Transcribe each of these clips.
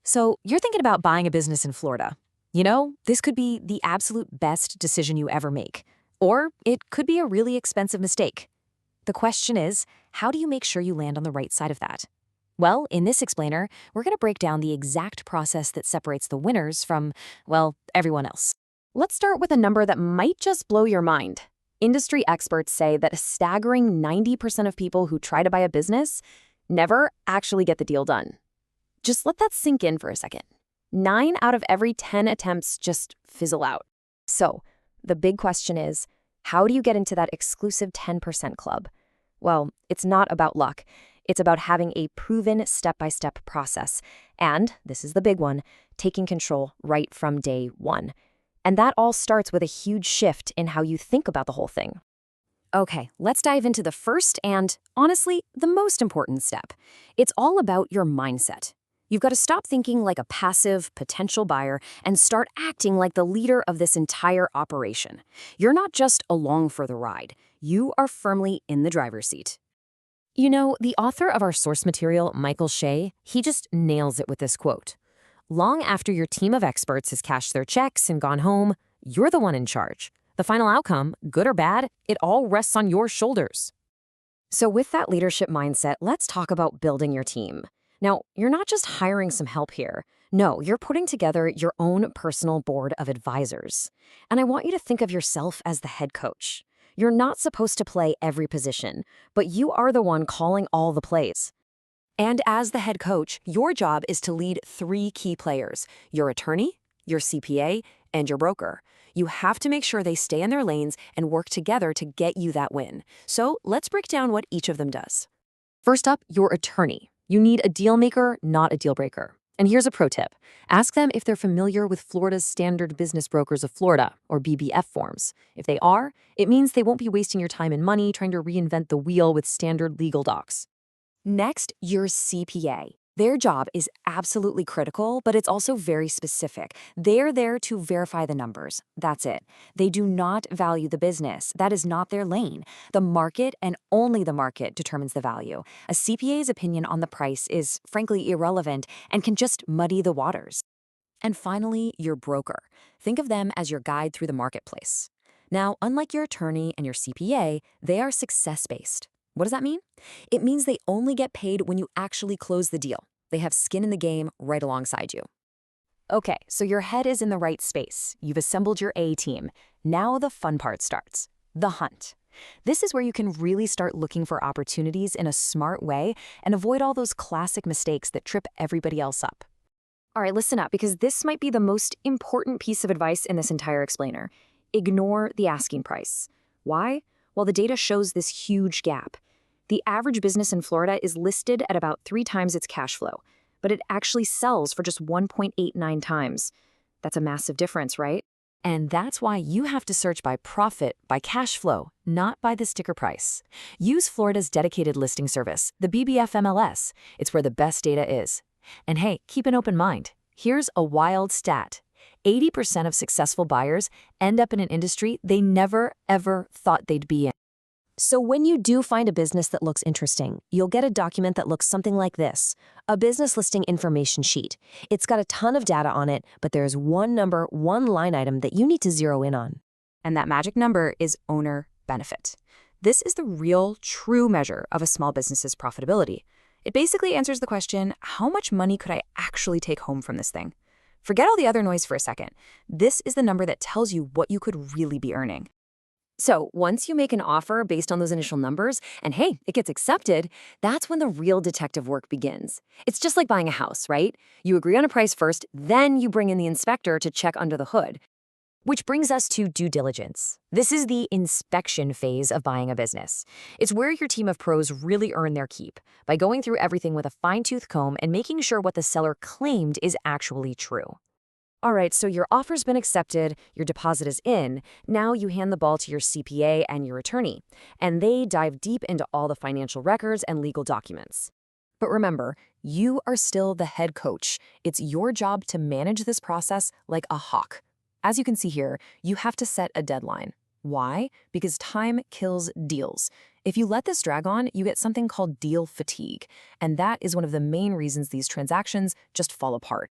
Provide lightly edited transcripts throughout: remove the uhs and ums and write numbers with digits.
So you're thinking about buying a business in Florida. You know, this could be the absolute best decision you ever make, or it could be a really expensive mistake. The question is, how do you make sure you land on the right side of that? Well, in this explainer, we're going to break down the exact process that separates the winners from, well, everyone else. Let's start with a number that might just blow your mind. Industry experts say that a staggering 90% of people who try to buy a business never actually get the deal done. Just let that sink in for a second. 9 out of every 10 attempts just fizzle out. So, the big question is, how do you get into that exclusive 10% club? Well, it's not about luck. It's about having a proven step-by-step process. And, this is the big one, taking control right from day one. And that all starts with a huge shift in how you think about the whole thing. Okay, let's dive into the first and, honestly, the most important step. It's all about your mindset. You've got to stop thinking like a passive, potential buyer and start acting like the leader of this entire operation. You're not just along for the ride. You are firmly in the driver's seat. You know, the author of our source material, Michael Shea, he just nails it with this quote. Long after your team of experts has cashed their checks and gone home, you're the one in charge. The final outcome, good or bad, it all rests on your shoulders. So with that leadership mindset, let's talk about building your team. Now, you're not just hiring some help here. No, you're putting together your own personal board of advisors. And I want you to think of yourself as the head coach. You're not supposed to play every position, but you are the one calling all the plays. And as the head coach, your job is to lead 3 key players: your attorney, your CPA, and your broker. You have to make sure they stay in their lanes and work together to get you that win. So let's break down what each of them does. First up, your attorney. You need a deal maker, not a deal breaker. And here's a pro tip. Ask them if they're familiar with Florida's Standard Business Brokers of Florida, or BBF forms. If they are, it means they won't be wasting your time and money trying to reinvent the wheel with standard legal docs. Next, your CPA. Their job is absolutely critical, but it's also very specific. They're there to verify the numbers. That's it. They do not value the business. That is not their lane. The market, and only the market, determines the value. A CPA's opinion on the price is, frankly, irrelevant and can just muddy the waters. And finally, your broker. Think of them as your guide through the marketplace. Now, unlike your attorney and your CPA, they are success-based. What does that mean? It means they only get paid when you actually close the deal. They have skin in the game right alongside you. Okay, so your head is in the right space. You've assembled your A team. Now the fun part starts, the hunt. This is where you can really start looking for opportunities in a smart way and avoid all those classic mistakes that trip everybody else up. All right, listen up, because this might be the most important piece of advice in this entire explainer. Ignore the asking price. Why? Well, the data shows this huge gap. The average business in Florida is listed at about 3 times its cash flow, but it actually sells for just 1.89 times. That's a massive difference, right? And that's why you have to search by profit, by cash flow, not by the sticker price. Use Florida's dedicated listing service, the BBF MLS. It's where the best data is. And hey, keep an open mind. Here's a wild stat. 80% of successful buyers end up in an industry they never, ever thought they'd be in. So when you do find a business that looks interesting, you'll get a document that looks something like this, a business listing information sheet. It's got a ton of data on it, but there's one number, one line item that you need to zero in on. And that magic number is owner benefit. This is the real, true measure of a small business's profitability. It basically answers the question, how much money could I actually take home from this thing? Forget all the other noise for a second. This is the number that tells you what you could really be earning. So once you make an offer based on those initial numbers, and hey, it gets accepted, that's when the real detective work begins. It's just like buying a house, right? You agree on a price first, then you bring in the inspector to check under the hood. Which brings us to due diligence. This is the inspection phase of buying a business. It's where your team of pros really earn their keep, by going through everything with a fine-tooth comb and making sure what the seller claimed is actually true. All right, so your offer's been accepted, your deposit is in. Now you hand the ball to your CPA and your attorney, and they dive deep into all the financial records and legal documents. But remember, you are still the head coach. It's your job to manage this process like a hawk. As you can see here, you have to set a deadline. Why? Because time kills deals. If you let this drag on, you get something called deal fatigue, and that is one of the main reasons these transactions just fall apart.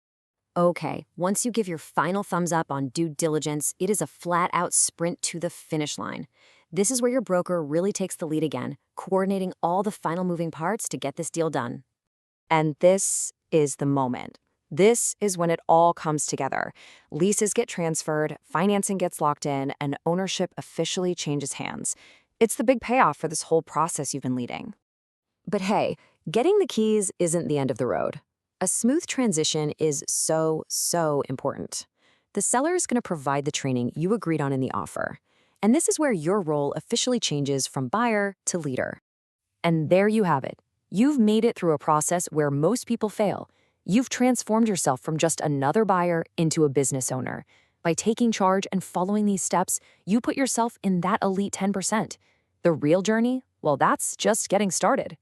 Okay, once you give your final thumbs up on due diligence, it is a flat-out sprint to the finish line. This is where your broker really takes the lead again, coordinating all the final moving parts to get this deal done. And this is the moment. This is when it all comes together. Leases get transferred, financing gets locked in, and ownership officially changes hands. It's the big payoff for this whole process you've been leading. But hey, getting the keys isn't the end of the road. A smooth transition is so important. The seller is going to provide the training you agreed on in the offer. And this is where your role officially changes from buyer to leader. And there you have it. You've made it through a process where most people fail. You've transformed yourself from just another buyer into a business owner. By taking charge and following these steps, you put yourself in that elite 10%. The real journey? Well, that's just getting started.